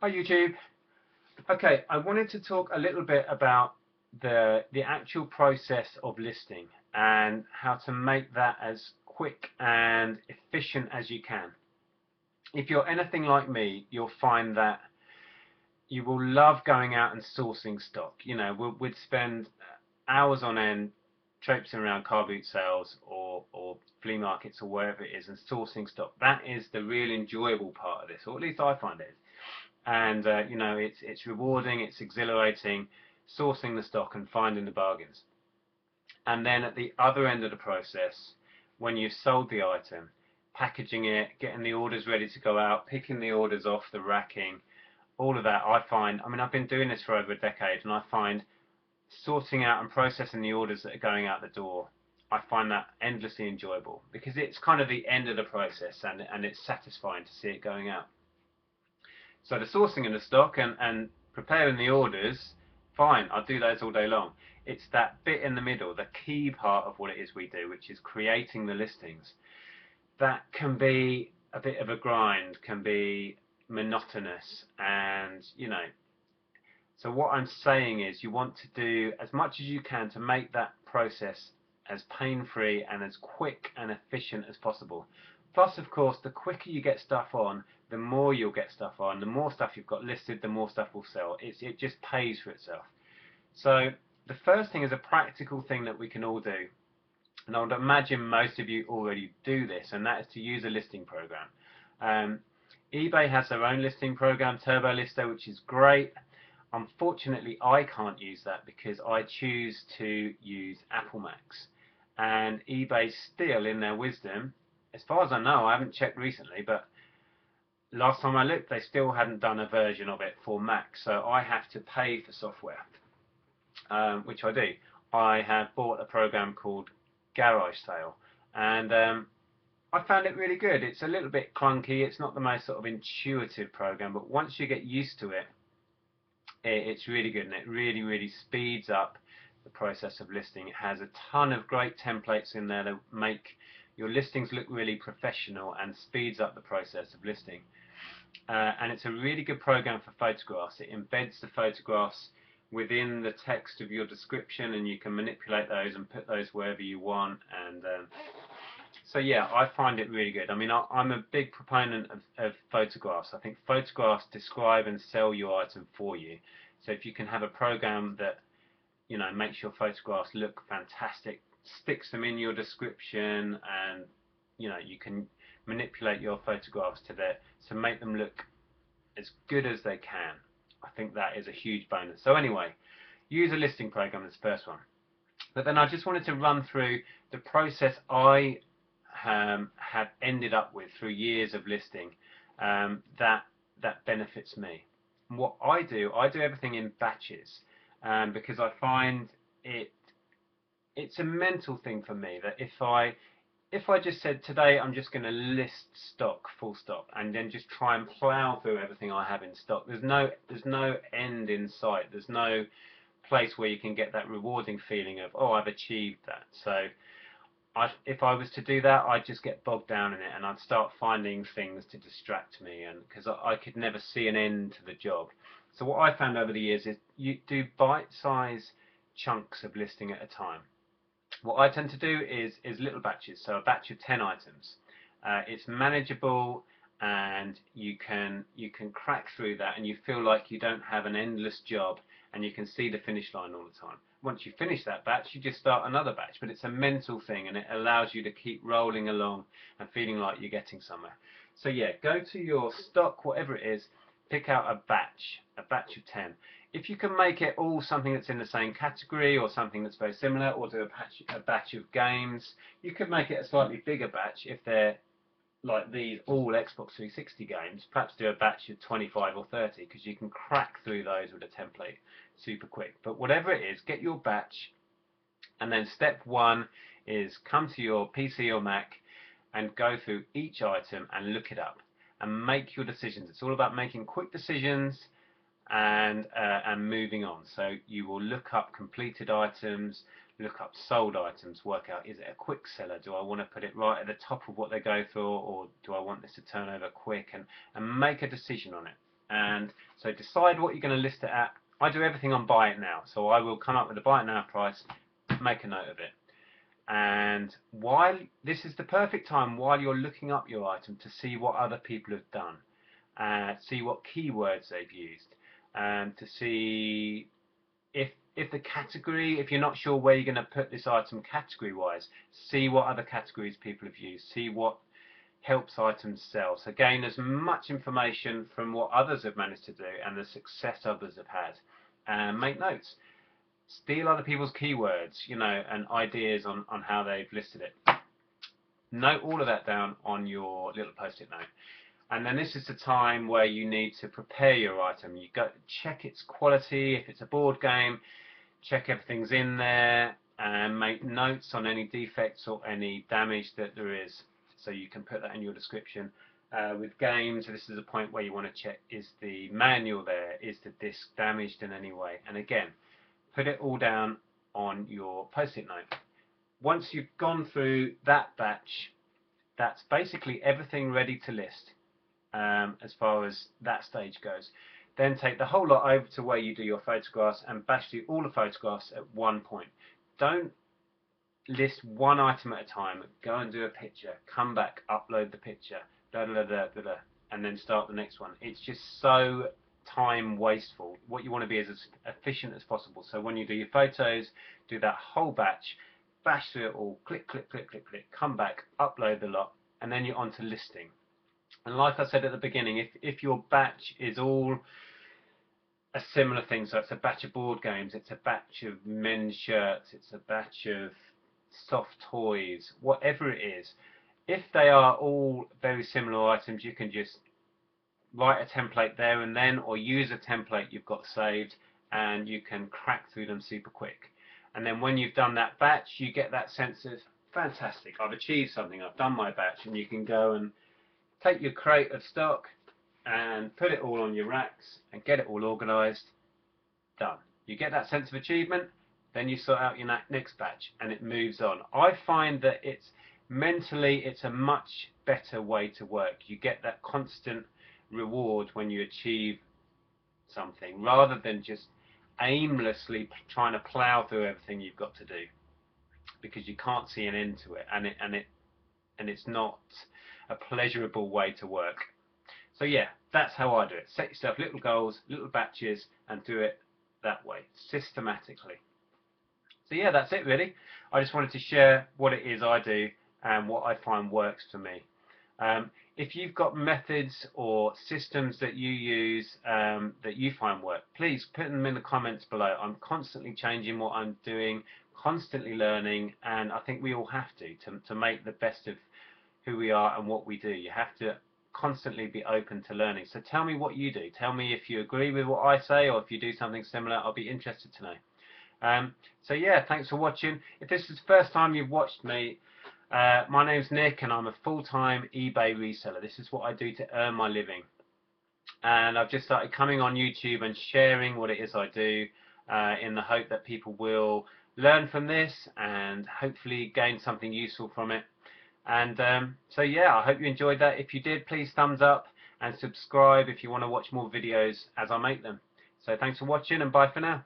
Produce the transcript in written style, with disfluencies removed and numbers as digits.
Hi YouTube. Okay, I wanted to talk a little bit about the actual process of listing and how to make that as quick and efficient as you can. If you're anything like me, you'll find that you will love going out and sourcing stock. You know, we'd spend hours on end traipsing around car boot sales or flea markets or wherever it is and sourcing stock. That is the real enjoyable part of this, or at least I find it. And you know, it's rewarding, it's exhilarating, sourcing the stock and finding the bargains. And then at the other end of the process, when you've sold the item, packaging it, getting the orders ready to go out, picking the orders off the racking, all of that, I find, I mean, I've been doing this for over a decade, and I find sorting out and processing the orders that are going out the door, I find that endlessly enjoyable because it's kind of the end of the process, and it's satisfying to see it going out. So the sourcing of the stock and preparing the orders, fine, I'll do those all day long. It's that bit in the middle, the key part of what it is we do, which is creating the listings. That can be a bit of a grind, can be monotonous, and you know. So what I'm saying is you want to do as much as you can to make that process as pain-free and as quick and efficient as possible. Plus, of course, the quicker you get stuff on, the more you'll get stuff on. The more stuff you've got listed, the more stuff will sell. It just pays for itself. So the first thing is a practical thing that we can all do, and I would imagine most of you already do this, and that is to use a listing program. eBay has their own listing program, Turbo Lister, which is great. Unfortunately, I can't use that because I choose to use Apple Macs, and eBay still, in their wisdom, as far as I know, I haven't checked recently, but last time I looked, they still hadn't done a version of it for Mac, so I have to pay for software, which I do. I have bought a program called Garage Sale, and I found it really good. It's a little bit clunky, it's not the most sort of intuitive program, but once you get used to it, it's really good, and it really speeds up the process of listing. It has a ton of great templates in there that make your listings look really professional and speeds up the process of listing. And it's a really good program for photographs. It embeds the photographs within the text of your description, and you can manipulate those and put those wherever you want. And so yeah, I find it really good. I mean, I'm a big proponent of photographs. I think photographs describe and sell your item for you. So if you can have a program that, you know, makes your photographs look fantastic, sticks them in your description, and you know, you can manipulate your photographs to make them look as good as they can. I think that is a huge bonus. So anyway, use a listing program as the first one. But then I just wanted to run through the process I have ended up with through years of listing that benefits me. And what I do everything in batches, because I find it's a mental thing for me that if I just said today I'm just going to list stock full stop and then just try and plow through everything I have in stock, there's no end in sight. There's no place where you can get that rewarding feeling of, oh, I've achieved that. So if I was to do that, I'd just get bogged down in it, and I'd start finding things to distract me, and because I could never see an end to the job. So what I found over the years is you do bite-sized chunks of listing at a time. What I tend to do is little batches, so a batch of 10 items. It's manageable, and you can crack through that, and you feel like you don't have an endless job, and you can see the finish line all the time. Once you finish that batch, you just start another batch, but it's a mental thing, and it allows you to keep rolling along and feeling like you're getting somewhere. So yeah, go to your stock, whatever it is, pick out a batch of 10. If you can make it all something that's in the same category or something that's very similar, or do a batch of games, you could make it a slightly bigger batch if they're like these all Xbox 360 games. Perhaps do a batch of 25 or 30, because you can crack through those with a template super quick. But whatever it is, get your batch, and then step one is come to your PC or Mac and go through each item and look it up and make your decisions. It's all about making quick decisions and moving on. So you will look up completed items, look up sold items, work out, is it a quick seller? Do I want to put it right at the top of what they go for, or do I want this to turn over quick? And make a decision on it. And so decide what you're going to list it at. I do everything on buy it now, so I will come up with a buy it now price, make a note of it. And while this is the perfect time while you're looking up your item to see what other people have done, see what keywords they've used, to see if the category, if you're not sure where you're going to put this item category wise, see what other categories people have used, see what helps items sell. So gain as much information from what others have managed to do and the success others have had, and make notes. Steal other people's keywords, and ideas on how they've listed it. Note all of that down on your little post-it note. And then this is the time where you need to prepare your item. You go check its quality. If it's a board game, check everything's in there and make notes on any defects or any damage that there is. So you can put that in your description. With games, this is a point where you want to check, is the manual there? Is the disc damaged in any way? And again, put it all down on your post-it note. Once you've gone through that batch, that's basically everything ready to list as far as that stage goes. Then take the whole lot over to where you do your photographs and bash through all the photographs at one point. Don't list one item at a time. Go and do a picture, come back, upload the picture, and then start the next one. It's just so time wasteful. What you want to be is as efficient as possible. So when you do your photos, do that whole batch, bash through it all, click, click, click, click, click, come back, upload the lot, and then you're on to listing. And like I said at the beginning, if your batch is all a similar thing, so it's a batch of board games, it's a batch of men's shirts, it's a batch of soft toys, whatever it is, if they are all very similar items, you can just write a template there and then, or use a template you've got saved, and you can crack through them super quick. And then when you've done that batch, you get that sense of, fantastic, I've achieved something, I've done my batch, and you can go and take your crate of stock and put it all on your racks and get it all organised. Done. You get that sense of achievement, then you sort out your next batch and it moves on. I find that mentally it's a much better way to work. You get that constant reward when you achieve something, rather than just aimlessly trying to plow through everything you've got to do, because you can't see an end to it, and it's not a pleasurable way to work. So yeah, that's how I do it. Set yourself little goals, little batches, and do it that way, systematically. So yeah, that's it really. I just wanted to share what it is I do and what I find works for me. If you've got methods or systems that you use that you find work, please put them in the comments below. I'm constantly changing what I'm doing, constantly learning, and I think we all have to make the best of who we are and what we do. You have to constantly be open to learning. So tell me what you do. Tell me if you agree with what I say or if you do something similar. I'll be interested to know. So yeah, thanks for watching. If this is the first time you've watched me, my name's Nick and I'm a full-time eBay reseller. This is what I do to earn my living. And I've just started coming on YouTube and sharing what it is I do in the hope that people will learn from this and hopefully gain something useful from it. And so yeah, I hope you enjoyed that. If you did, please thumbs up and subscribe if you want to watch more videos as I make them. So thanks for watching and bye for now.